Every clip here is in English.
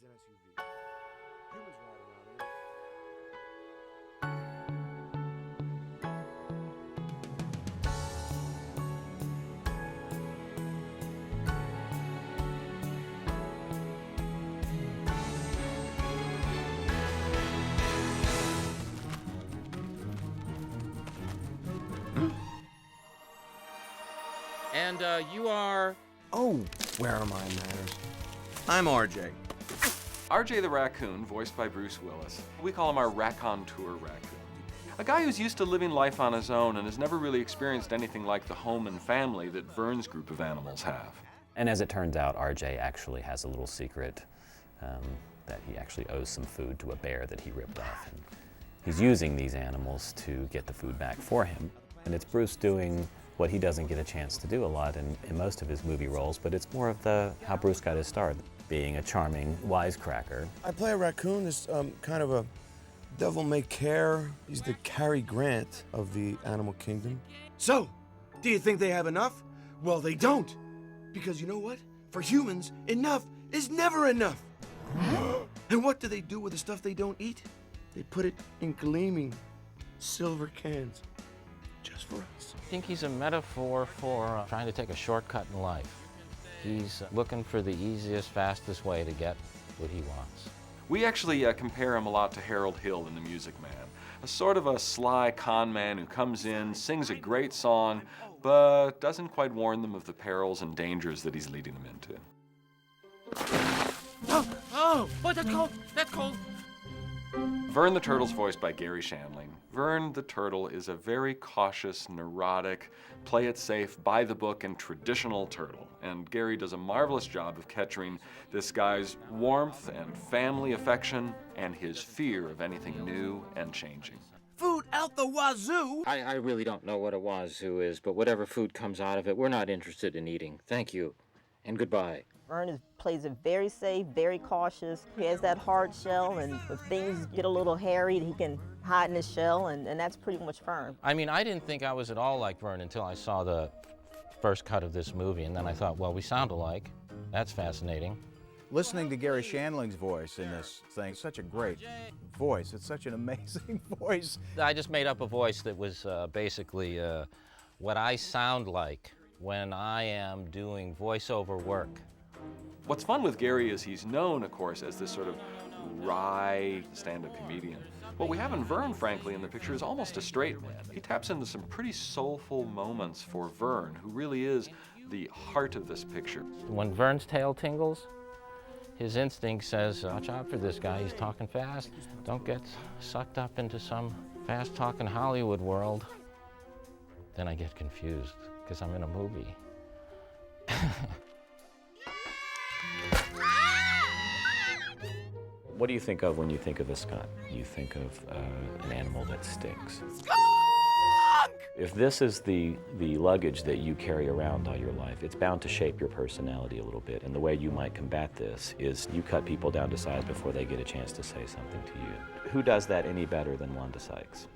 an SUV. Humans ride around in it. And you are... Oh, where are my manners? I'm RJ. RJ the Raccoon, voiced by Bruce Willis. We call him our raconteur raccoon. A guy who's used to living life on his own and has never really experienced anything like the home and family that Vern's group of animals have. And as it turns out, RJ actually has a little secret that he actually owes some food to a bear that he ripped off. And he's using these animals to get the food back for him. And it's Bruce doing what he doesn't get a chance to do a lot in most of his movie roles, but it's more of how Bruce got his start, being a charming wisecracker. I play a raccoon, this kind of a devil-may-care. He's the Cary Grant of the animal kingdom. So, do you think they have enough? Well, they don't. Because you know what? For humans, enough is never enough. And what do they do with the stuff they don't eat? They put it in gleaming silver cans. Just for us. I think he's a metaphor for trying to take a shortcut in life. He's looking for the easiest, fastest way to get what he wants. We actually compare him a lot to Harold Hill in The Music Man. A sort of a sly con man who comes in, sings a great song, but doesn't quite warn them of the perils and dangers that he's leading them into. Oh, that's cold, that's cold. Vern the Turtle's voiced by Gary Shandling. Vern the Turtle is a very cautious, neurotic, play it safe, by the book, and traditional turtle. And Gary does a marvelous job of capturing this guy's warmth and family affection and his fear of anything new and changing. Food out the wazoo! I really don't know what a wazoo is, but whatever food comes out of it, we're not interested in eating. Thank you, and goodbye. Vern plays it very safe, very cautious. He has that hard shell, and if things get a little hairy, he can hide in his shell, and that's pretty much Vern. I mean, I didn't think I was at all like Vern until I saw the first cut of this movie, and then I thought, well, we sound alike. That's fascinating. Listening to Gary Shandling's voice in this thing, such a great voice. It's such an amazing voice. I just made up a voice that was basically what I sound like when I am doing voiceover work. What's fun with Gary is he's known, of course, as this sort of wry stand-up comedian. What we have in Vern, frankly, in the picture is almost a straight man. He taps into some pretty soulful moments for Vern, who really is the heart of this picture. When Vern's tail tingles, his instinct says, watch out for this guy, he's talking fast. Don't get sucked up into some fast-talking Hollywood world. Then I get confused, because I'm in a movie. What do you think of when you think of a skunk? You think of an animal that stinks. If this is the luggage that you carry around all your life, it's bound to shape your personality a little bit. And the way you might combat this is you cut people down to size before they get a chance to say something to you. Who does that any better than Wanda Sykes?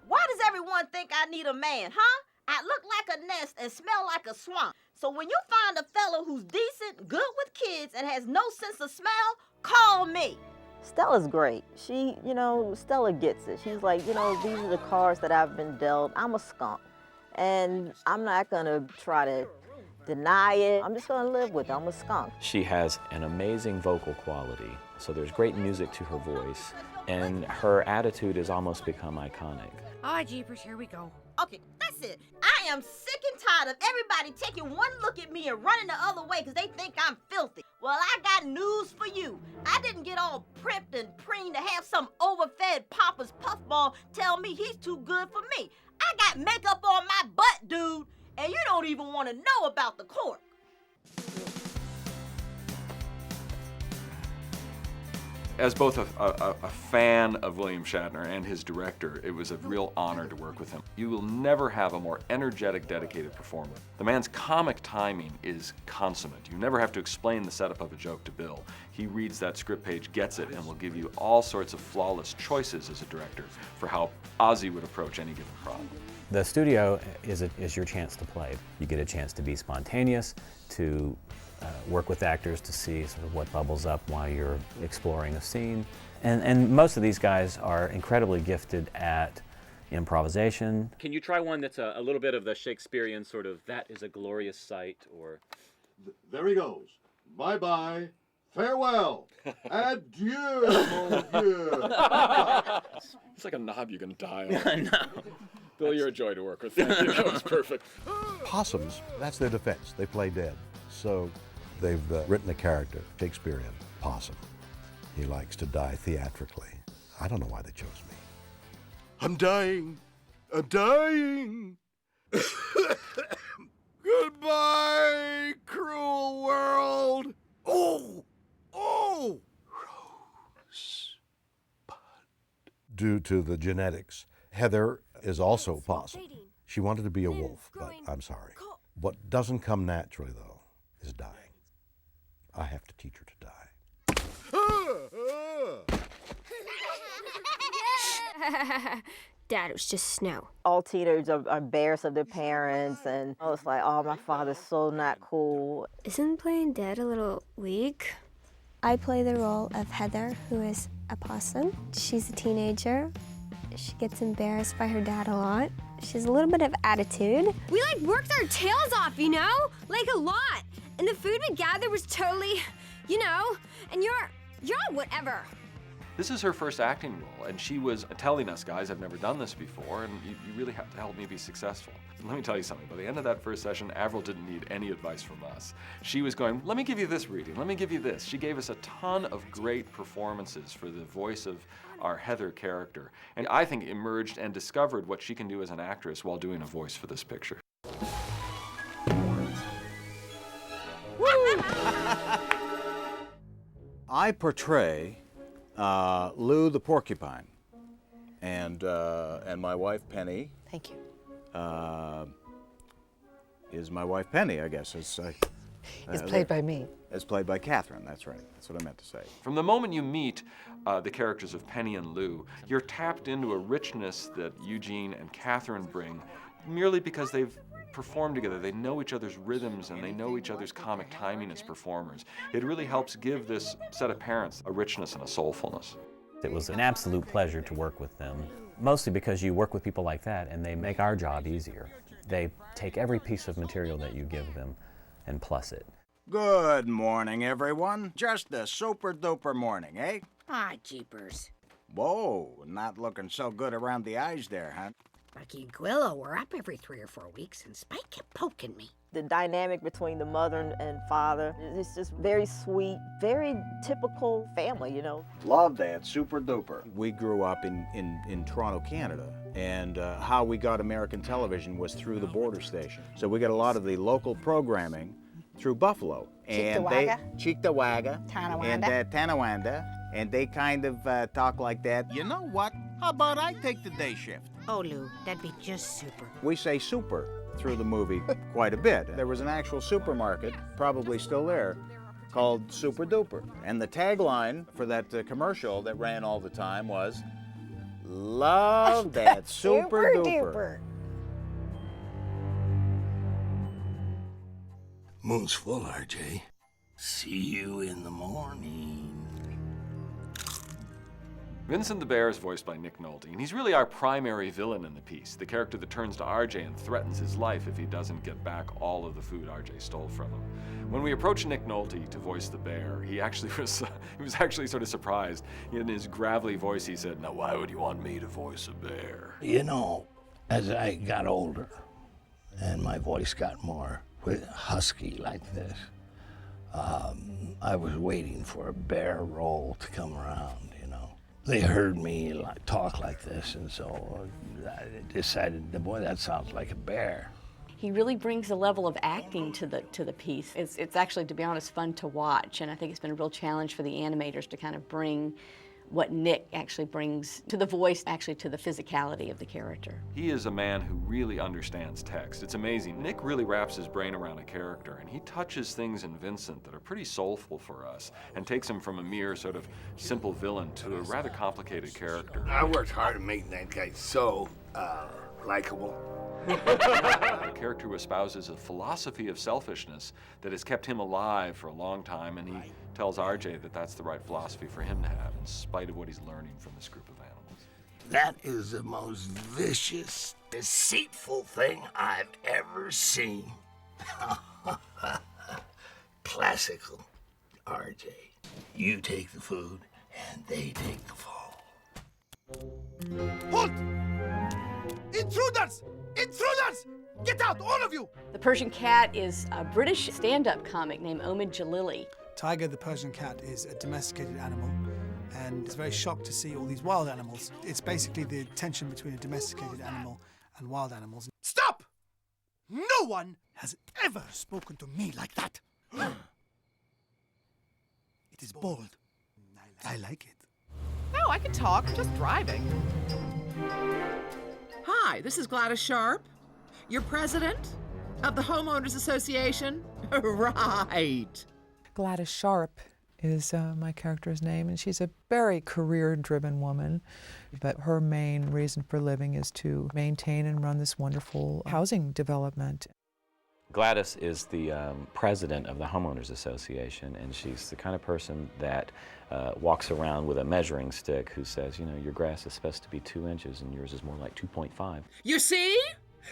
Why does everyone think I need a man, huh? I look like a nest and smell like a swamp. So when you find a fellow who's decent, good with kids, and has no sense of smell, call me. Stella's great. Stella gets it. She's like, these are the cards that I've been dealt. I'm a skunk. And I'm not gonna try to deny it. I'm just gonna live with it. I'm a skunk. She has an amazing vocal quality, so there's great music to her voice, and her attitude has almost become iconic. Oh, jeepers, here we go. Okay, that's it. I am sick and tired of everybody taking one look at me and running the other way because they think I'm filthy. Well, I got news for you. I didn't get all prepped and preened to have some overfed Papa's puffball tell me he's too good for me. I got makeup on my butt, dude, and you don't even want to know about the cork. As both a fan of William Shatner and his director, it was a real honor to work with him. You will never have a more energetic, dedicated performer. The man's comic timing is consummate. You never have to explain the setup of a joke to Bill. He reads that script page, gets it, and will give you all sorts of flawless choices as a director for how Ozzy would approach any given problem. The studio is your chance to play. You get a chance to be spontaneous, to work with actors to see sort of what bubbles up while you're exploring a scene. And most of these guys are incredibly gifted at improvisation. Can you try one that's a little bit of the Shakespearean sort of, that is a glorious sight, or... There he goes. Bye-bye. Farewell. Adieu, mon Dieu. It's like a knob you can dial. I know. Bill, you're a joy to work with. Thank you. That was perfect. Possums, that's their defense. They play dead. So they've written a character, Shakespearean, Possum. He likes to die theatrically. I don't know why they chose me. I'm dying. I'm dying. Goodbye, cruel world. Oh, oh. Due to the genetics, Heather is also Possum. She wanted to be a wolf, but I'm sorry. What doesn't come naturally, though, is dying. I have to teach her to die. Dad, it was just snow. All teenagers are embarrassed of their parents, and I was like, oh, my father's so not cool. Isn't playing dead a little weak? I play the role of Heather, who is a possum. She's a teenager. She gets embarrassed by her dad a lot. She has a little bit of attitude. We like worked our tails off, you know? Like a lot. And the food we gathered was totally, you know, and you're all whatever. This is her first acting role, and she was telling us, guys, I've never done this before, and you really have to help me be successful. And let me tell you something, by the end of that first session, Avril didn't need any advice from us. She was going, let me give you this reading, let me give you this. She gave us a ton of great performances for the voice of our Heather character, and I think emerged and discovered what she can do as an actress while doing a voice for this picture. I portray Lou the porcupine, and my wife Penny. Thank you. Is my wife Penny, I guess. It's played by me. It's played by Catherine, that's right. That's what I meant to say. From the moment you meet the characters of Penny and Lou, you're tapped into a richness that Eugene and Catherine bring merely because they've performed together. They know each other's rhythms and they know each other's comic timing as performers. It really helps give this set of parents a richness and a soulfulness. It was an absolute pleasure to work with them, mostly because you work with people like that and they make our job easier. They take every piece of material that you give them and plus it. Good morning, everyone. Just a super-duper morning, eh? Ah, jeepers. Whoa, not looking so good around the eyes there, huh? Bucky and Gwillo were up every 3 or 4 weeks, and Spike kept poking me. The dynamic between the mother and father is just very sweet, very typical family, you know. Love that, super duper. We grew up in Toronto, Canada, and how we got American television was through the border station. So we got a lot of the local programming through Buffalo. And Cheektowaga, Tonawanda, and they kind of talk like that. You know what? How about I take the day shift? Oh, Lou, that'd be just super. We say super through the movie quite a bit. There was an actual supermarket, probably still there, called Super Duper. And the tagline for that commercial that ran all the time was, love that super duper. Moon's full, RJ. See you in the morning. Vincent the Bear is voiced by Nick Nolte, and he's really our primary villain in the piece, the character that turns to RJ and threatens his life if he doesn't get back all of the food RJ stole from him. When we approached Nick Nolte to voice the bear, he was actually sort of surprised. In his gravelly voice, he said, "Now, why would you want me to voice a bear?" You know, as I got older and my voice got more husky like this, I was waiting for a bear role to come around. They heard me talk like this, and so I decided, boy, that sounds like a bear. He really brings a level of acting to the piece. It's actually, to be honest, fun to watch, and I think it's been a real challenge for the animators to kind of bring what Nick actually brings to the voice, actually to the physicality of the character. He is a man who really understands text. It's amazing. Nick really wraps his brain around a character, and he touches things in Vincent that are pretty soulful for us, and takes him from a mere sort of simple villain to a rather complicated character. I worked hard to make that guy so likable. A character who espouses a philosophy of selfishness that has kept him alive for a long time, and he tells RJ that that's the right philosophy for him to have, in spite of what he's learning from this group of animals. That is the most vicious, deceitful thing I've ever seen. Classical, RJ. You take the food, and they take the fall. Halt! Intruders! Intruders! Get out, all of you! The Persian cat is a British stand-up comic named Omid Jalili. Tiger, the Persian cat, is a domesticated animal, and it's very shocked to see all these wild animals. It's basically the tension between a domesticated animal and wild animals. Stop! No one has ever spoken to me like that. It is bold. I like it. No, I can talk. I'm just driving. Hi, this is Gladys Sharp, your president of the Homeowners Association. Right. Gladys Sharp is my character's name, and she's a very career-driven woman, but her main reason for living is to maintain and run this wonderful housing development. Gladys is the president of the Homeowners Association, and she's the kind of person that walks around with a measuring stick who says, you know, your grass is supposed to be 2 inches and yours is more like 2.5. You see?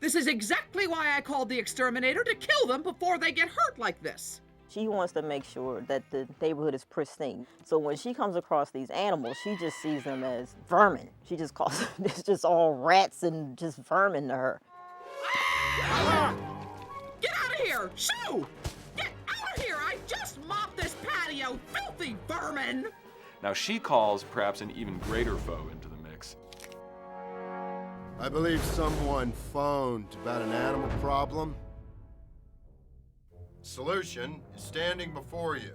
This is exactly why I called the exterminator, to kill them before they get hurt like this. She wants to make sure that the neighborhood is pristine. So when she comes across these animals, she just sees them as vermin. She just calls them, it's just all rats and just vermin to her. Get out of here! Shoo! Get out of here! I just mopped this patio, filthy vermin! Now she calls perhaps an even greater foe into the mix. I believe someone phoned about an animal problem. Solution is standing before you.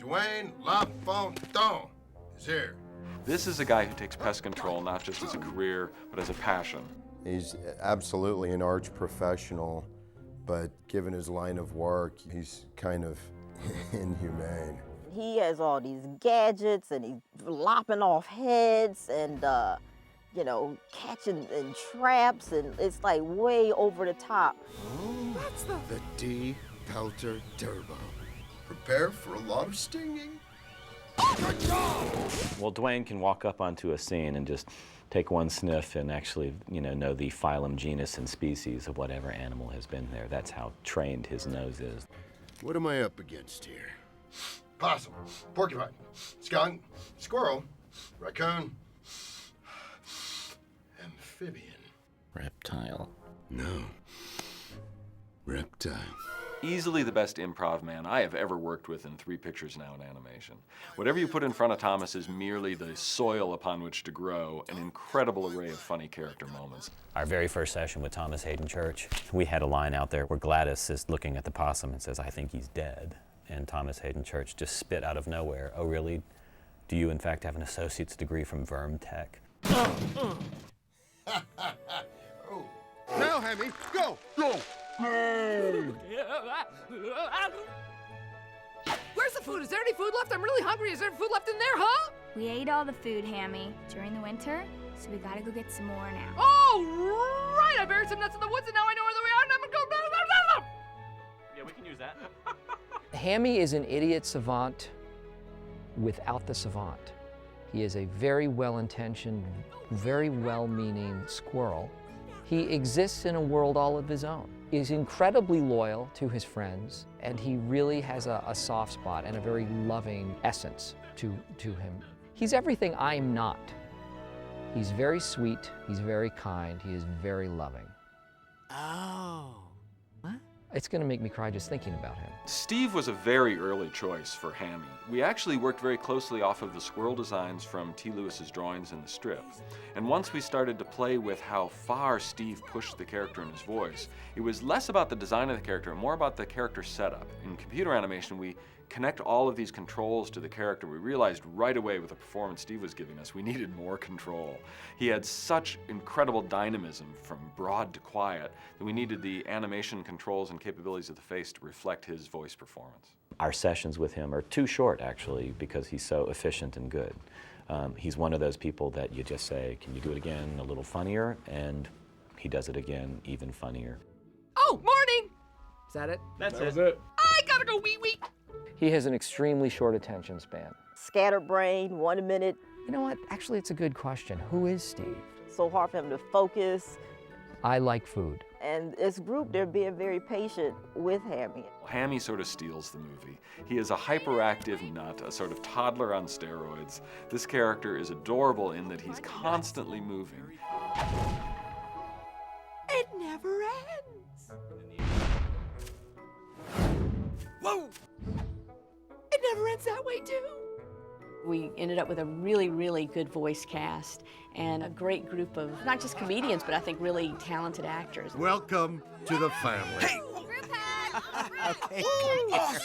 Dwayne LaFontaine is here. This is a guy who takes pest control not just as a career, but as a passion. He's absolutely an arch professional, but given his line of work, he's kind of inhumane. He has all these gadgets, and he's lopping off heads and, you know, catching in traps, and it's like way over the top. Oh, that's the D Pelter Turbo. Prepare for a lot of stinging. Well, Dwayne can walk up onto a scene and just take one sniff and actually, you know the phylum, genus, and species of whatever animal has been there. That's how trained his nose is. What am I up against here? Possum, porcupine, skunk, squirrel, raccoon, amphibian. Reptile. No. Reptile. Easily the best improv man I have ever worked with in 3 pictures now in animation. Whatever you put in front of Thomas is merely the soil upon which to grow an incredible array of funny character moments. Our very first session with Thomas Hayden Church, we had a line out there where Gladys is looking at the possum and says, "I think he's dead." And Thomas Hayden Church just spit out of nowhere, "Oh really? Do you in fact have an associate's degree from Verm Tech?" Now, Hammy, go! Go! Where's the food? Is there any food left? I'm really hungry. Is there food left in there, huh? We ate all the food, Hammy, during the winter, so we gotta go get some more now. Oh, right! I buried some nuts in the woods and now I know where they are and I'm gonna go. Yeah, we can use that. Hammy is an idiot savant without the savant. He is a very well-intentioned, very well-meaning squirrel. He exists in a world all of his own. He's incredibly loyal to his friends, and he really has a soft spot and a very loving essence to him. He's everything I'm not. He's very sweet, he's very kind, he is very loving. Oh. It's gonna make me cry just thinking about him. Steve was a very early choice for Hammy. We actually worked very closely off of the squirrel designs from T. Lewis's drawings in the strip. And once we started to play with how far Steve pushed the character in his voice, it was less about the design of the character and more about the character setup. In computer animation, we connect all of these controls to the character. We realized right away with the performance Steve was giving us, we needed more control. He had such incredible dynamism from broad to quiet that we needed the animation controls and capabilities of the face to reflect his voice performance. Our sessions with him are too short, actually, because he's so efficient and good. He's one of those people that you just say, "Can you do it again a little funnier?" And he does it again even funnier. Oh, morning! Is that it? That's it. I gotta go wee-wee. He has an extremely short attention span. Scatterbrained, 1 minute. You know what? Actually, it's a good question. Who is Steve? So hard for him to focus. I like food. And this group, they're being very patient with Hammy. Hammy sort of steals the movie. He is a hyperactive nut, a sort of toddler on steroids. This character is adorable in that he's constantly moving. It never ends. Whoa! It never ends that way, too. We ended up with a really, really good voice cast and a great group of not just comedians, but I think really talented actors. Welcome to the family. Hey! Okay, come here.